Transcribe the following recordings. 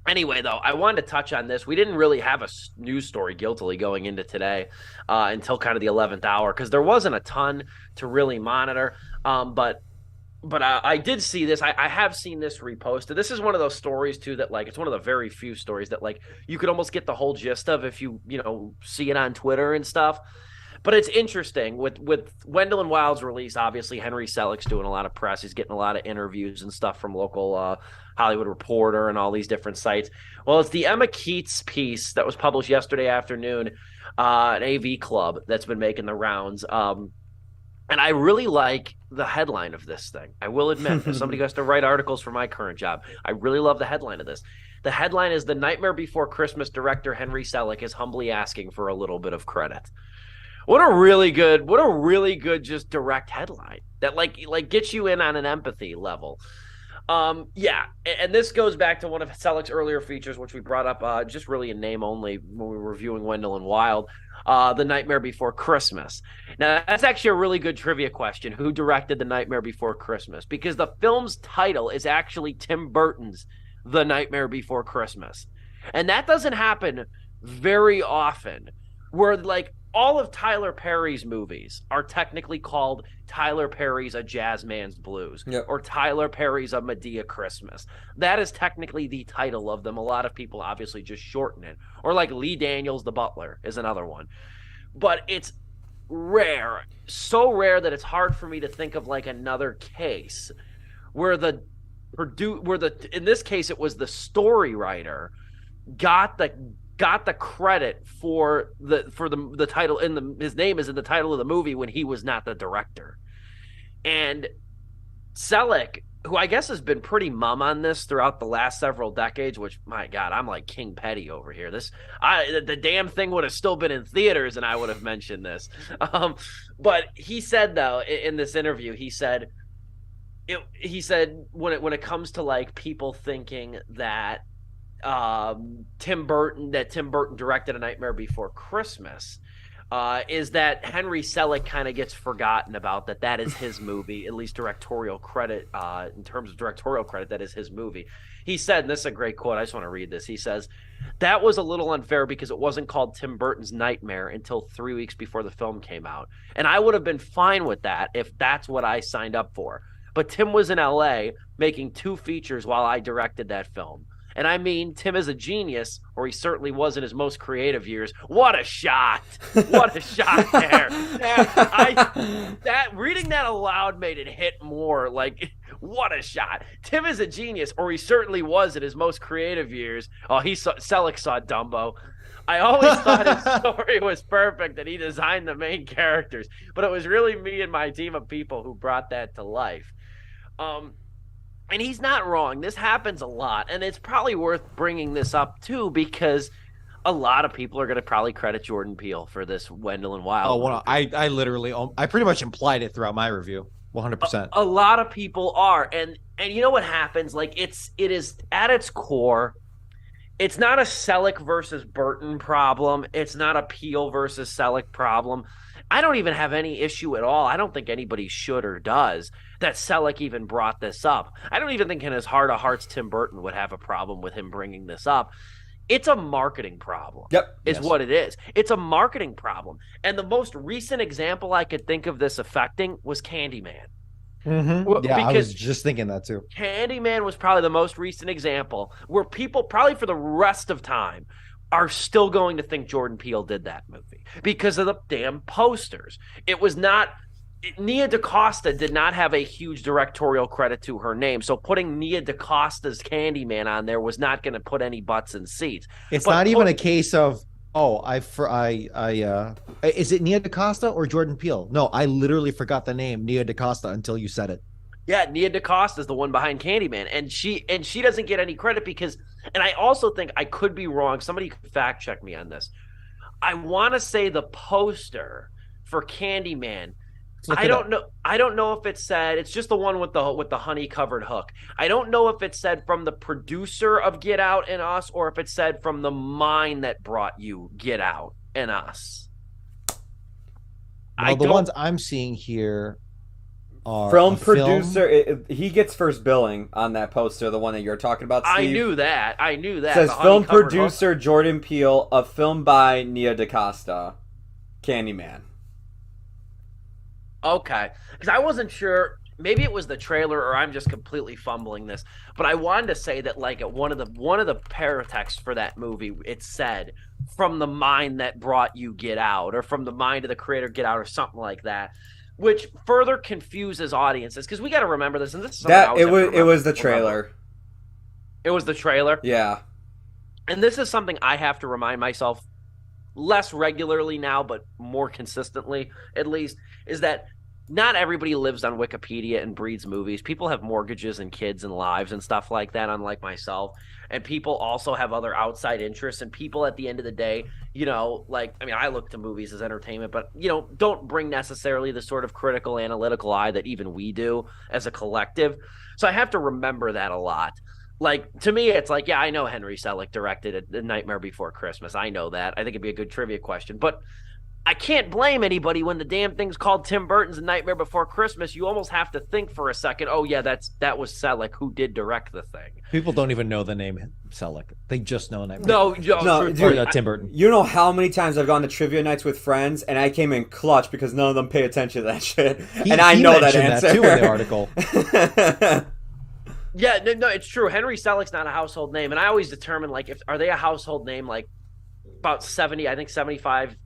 Anyway, though, I wanted to touch on this. We didn't really have a news story guiltily going into today until kind of the 11th hour because there wasn't a ton to really monitor. But I did see this. I have seen this reposted. This is one of those stories too that like it's one of the very few stories that like you could almost get the whole gist of if you see it on Twitter and stuff. But it's interesting with Wendell and Wild's release. Obviously, Henry Selick's doing a lot of press. He's getting a lot of interviews and stuff from local Hollywood Reporter and all these different sites. Well, it's the Emma Keats piece that was published yesterday afternoon, an AV Club that's been making the rounds. And I really like the headline of this thing. I will admit, as somebody who has to write articles for my current job, I really love the headline of this. The headline is "The Nightmare Before Christmas" director Henry Selick is humbly asking for a little bit of credit. What a really good just direct headline that like gets you in on an empathy level. Yeah, and this goes back to one of Selick's earlier features, which we brought up just really in name only when we were reviewing Wendell and Wild, The Nightmare Before Christmas. Now, that's actually a really good trivia question. Who directed The Nightmare Before Christmas? Because the film's title is actually Tim Burton's The Nightmare Before Christmas. And that doesn't happen very often, where like all of Tyler Perry's movies are technically called Tyler Perry's A Jazz Man's Blues, Yep. or Tyler Perry's A Medea Christmas. That is technically the title of them. A lot of people obviously just shorten it. Or like Lee Daniels' The Butler is another one. But it's rare, so rare that it's hard for me to think of like another case where in this case it was the story writer got the credit for the title his name is in the title of the movie when he was not the director. And Selick, who I guess has been pretty mum on this throughout the last several decades, which my God, I'm like King Petty over here. The damn thing would have still been in theaters and I would have mentioned this. But he said though in this interview, he said when it comes to like people thinking that Tim Burton directed A Nightmare Before Christmas, is that Henry Selick kind of gets forgotten about, that is his movie, at least directorial credit, in terms of directorial credit, that is his movie. He said, and this is a great quote, I just want to read this. He says, "That was a little unfair because it wasn't called Tim Burton's Nightmare until 3 weeks before the film came out. And I would have been fine with that if that's what I signed up for. But Tim was in LA making 2 features while I directed that film. And I mean, Tim is a genius, or he certainly was in his most creative years." What a shot. What a shot there. Reading that aloud made it hit more. Like, what a shot. Tim is a genius, or he certainly was in his most creative years. Oh, Selick saw Dumbo. I always thought his story was perfect, that he designed the main characters. But it was really me and my team of people who brought that to life. And he's not wrong. This happens a lot. And it's probably worth bringing this up, too, because a lot of people are going to probably credit Jordan Peele for this Wendell and Wild. Oh, well, I pretty much implied it throughout my review. 100%. A lot of people are. And you know what happens? Like, it is at its core, it's not a Selick versus Burton problem. It's not a Peele versus Selick problem. I don't even have any issue at all. I don't think anybody should or does that Selick even brought this up. I don't even think in his heart of hearts Tim Burton would have a problem with him bringing this up. It's a marketing problem. Yep. Is what it is. It's a marketing problem. And the most recent example I could think of this affecting was Candyman. Mm-hmm. Yeah, I was just thinking that too. Candyman was probably the most recent example where people probably for the rest of time are still going to think Jordan Peele did that movie because of the damn posters. It was not Nia DaCosta did not have a huge directorial credit to her name, so putting Nia DaCosta's Candyman on there was not going to put any butts in seats. It's not even a case of is it Nia DaCosta or Jordan Peele? No, I literally forgot the name Nia DaCosta until you said it. Yeah, Nia DaCosta is the one behind Candyman, and she doesn't get any credit because, and I also think I could be wrong. Somebody could fact check me on this. I want to say the poster for Candyman. I don't know if it said, it's just the one with the honey covered hook. I don't know if it said from the producer of Get Out and Us, or if it said from the mind that brought you Get Out and Us. Well, the ones I'm seeing here are Film a producer, he gets first billing on that poster, the one that you're talking about, Steve. I knew that. It says film producer Jordan Peele, a film by Nia DaCosta, Candyman. Okay, because I wasn't sure. Maybe it was the trailer, or I'm just completely fumbling this. But I wanted to say that, like, at one of the paratexts for that movie, it said, "From the mind that brought you Get Out," or "From the mind of the creator Get Out," or something like that, which further confuses audiences, because we got to remember this, and this is something it was the trailer. It was the trailer. Yeah, and this is something I have to remind myself less regularly now, but more consistently, at least, is that not everybody lives on Wikipedia and breeds movies. People have mortgages and kids and lives and stuff like that, unlike myself. And people also have other outside interests. And people, at the end of the day, like, I mean, I look to movies as entertainment, but, don't bring necessarily the sort of critical, analytical eye that even we do as a collective. So I have to remember that a lot. Like, to me, it's like, yeah, I know Henry Selick directed A Nightmare Before Christmas. I know that. I think it'd be a good trivia question. But I can't blame anybody when the damn thing's called Tim Burton's A Nightmare Before Christmas. You almost have to think for a second, oh, yeah, that was Selick who did direct the thing. People don't even know the name Selick. They just know Nightmare. No, dude, Tim Burton. You know how many times I've gone to trivia nights with friends, and I came in clutch because none of them pay attention to that shit. And I know that answer. That too in the article. Yeah, no, it's true. Henry Selick's not a household name. And I always determine, like, are they a household name? Like, about 75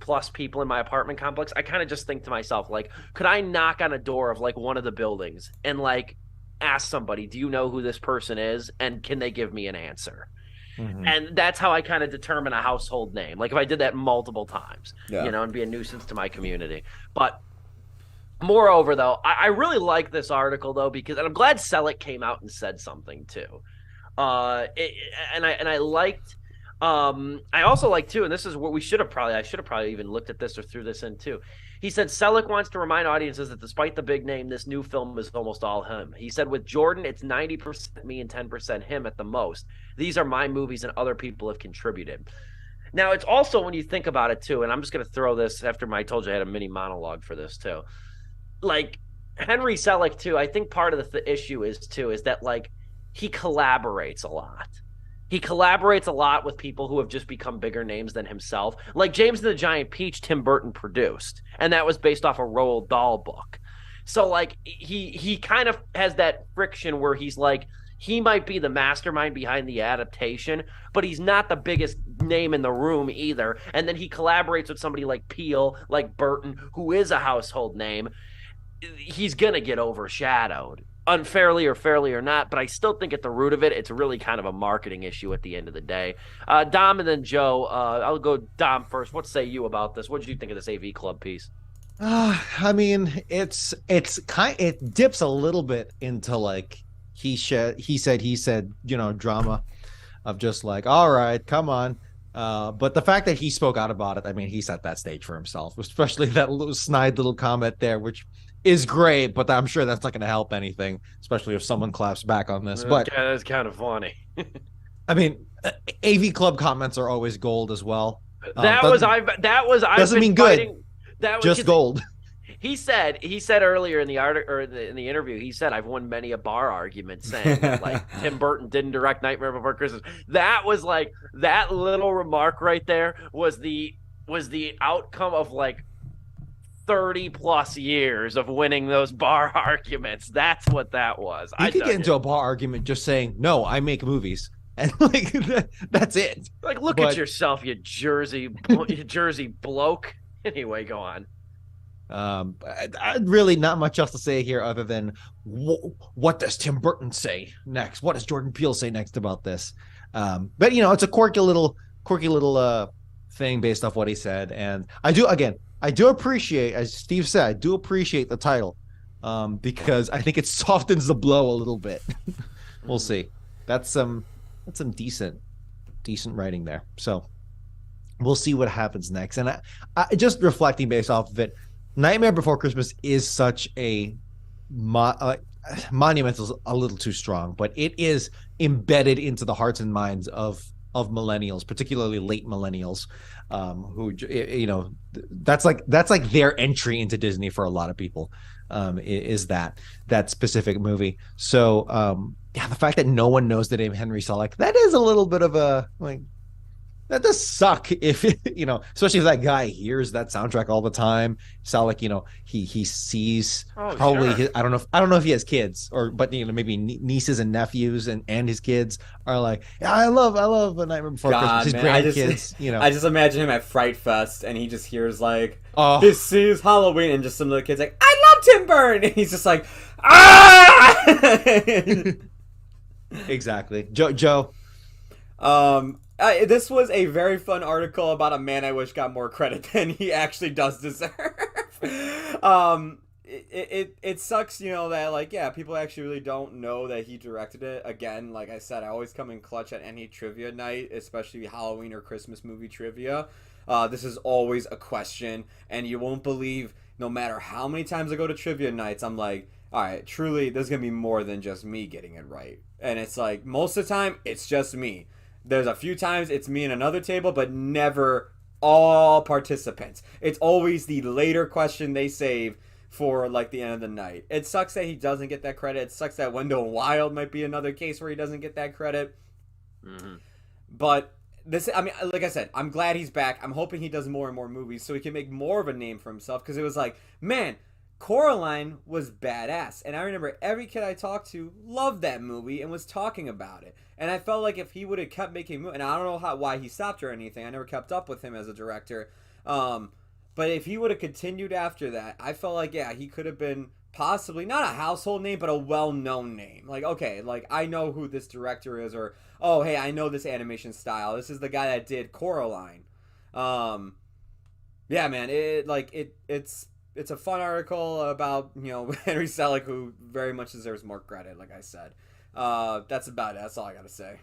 plus people in my apartment complex, I kind of just think to myself, like, could I knock on a door of, like, one of the buildings and, like, ask somebody, do you know who this person is? And can they give me an answer? Mm-hmm. And that's how I kind of determine a household name. Like, if I did that multiple times, and be a nuisance to my community. But moreover, though, I really like this article, though, because, and I'm glad Selick came out and said something too. I liked. I also like too, and this is what I should have probably even looked at this or threw this in too. He said Selick wants to remind audiences that despite the big name, this new film is almost all him. He said with Jordan, it's 90% me and 10% him at the most. These are my movies and other people have contributed. Now, it's also, when you think about it too, and I'm just going to throw this after I told you I had a mini monologue for this too. Like, Henry Selick too, I think part of the issue is that, like, he collaborates a lot. He collaborates a lot with people who have just become bigger names than himself. Like James and the Giant Peach, Tim Burton produced, and that was based off a Roald Dahl book. So, like, he kind of has that friction where he's like, he might be the mastermind behind the adaptation, but he's not the biggest name in the room either. And then he collaborates with somebody like Peele, like Burton, who is a household name. He's going to get overshadowed, unfairly or fairly or not, but I still think at the root of it, it's really kind of a marketing issue at the end of the day. Dom and then Joe, I'll go Dom first. What say you about this? What did you think of this AV Club piece? I mean, it dips a little bit into, like, he said, drama of just like, all right, come on. But the fact that he spoke out about it, I mean, he set that stage for himself, especially that little snide little comment there, which is great, but I'm sure that's not going to help anything, especially if someone claps back on this. But yeah, that's kind of funny. I mean, AV Club comments are always gold as well. Doesn't mean good. That was just gold. He said earlier in the article, or in the interview, he said, I've won many a bar argument saying that, like, Tim Burton didn't direct Nightmare Before Christmas. That was like, that little remark right there was the outcome of, like, 30 plus years of winning those bar arguments. That's what that was. You could get into a bar argument just saying, no, I make movies. And, like, that's it. Like, look at yourself, you Jersey bloke. Anyway, go on. Really not much else to say here other than what does Tim Burton say next? What does Jordan Peele say next about this? But it's a quirky little thing based off what he said. And I do appreciate, as Steve said, I do appreciate the title because I think it softens the blow a little bit. We'll see. That's some decent writing there. So we'll see what happens next. And I just reflecting based off of it, Nightmare Before Christmas is such a monumental, a little too strong, but it is embedded into the hearts and minds of millennials, particularly late millennials, who that's like their entry into Disney for a lot of people. is that specific movie. So yeah, the fact that no one knows the name Henry Selick, that is a little bit of a like. That does suck if especially if that guy hears that soundtrack all the time. Selick, he sees probably sure. I don't know if he has kids but maybe nieces and nephews and his kids are like, yeah, I love A Nightmare Before Christmas. God, His man, grandkids, I just imagine him at Fright Fest and he just hears like, oh, "This is Halloween," and just some little kids like, "I love Tim Burton," and he's just like, "Ah!" exactly. Joe. This was a very fun article about a man I wish got more credit than he actually does deserve. It sucks, that like, yeah, people actually really don't know that he directed it. Again, like I said, I always come in clutch at any trivia night, especially Halloween or Christmas movie trivia. This is always a question, and you won't believe, no matter how many times I go to trivia nights, I'm like, all right, truly, there's gonna be more than just me getting it right. And it's like, most of the time, it's just me. There's a few times it's me and another table, but never all participants. It's always the later question they save for like the end of the night. It sucks that he doesn't get that credit. It sucks that Wendell Wild might be another case where he doesn't get that credit. Mm-hmm. But like I said, I'm glad he's back. I'm hoping he does more and more movies so he can make more of a name for himself, because it was like, man, Coraline was badass, and I remember every kid I talked to loved that movie and was talking about it. And I felt like if he would have kept making movies, and I don't know why he stopped or anything. I never kept up with him as a director. But if he would have continued after that, I felt like, yeah, he could have been possibly not a household name, but a well-known name. Like, okay, like I know who this director is, or oh, hey, I know this animation style. This is the guy that did Coraline. Yeah, man, it's a fun article about, Henry Selick, who very much deserves more credit, like I said. That's about it. That's all I got to say.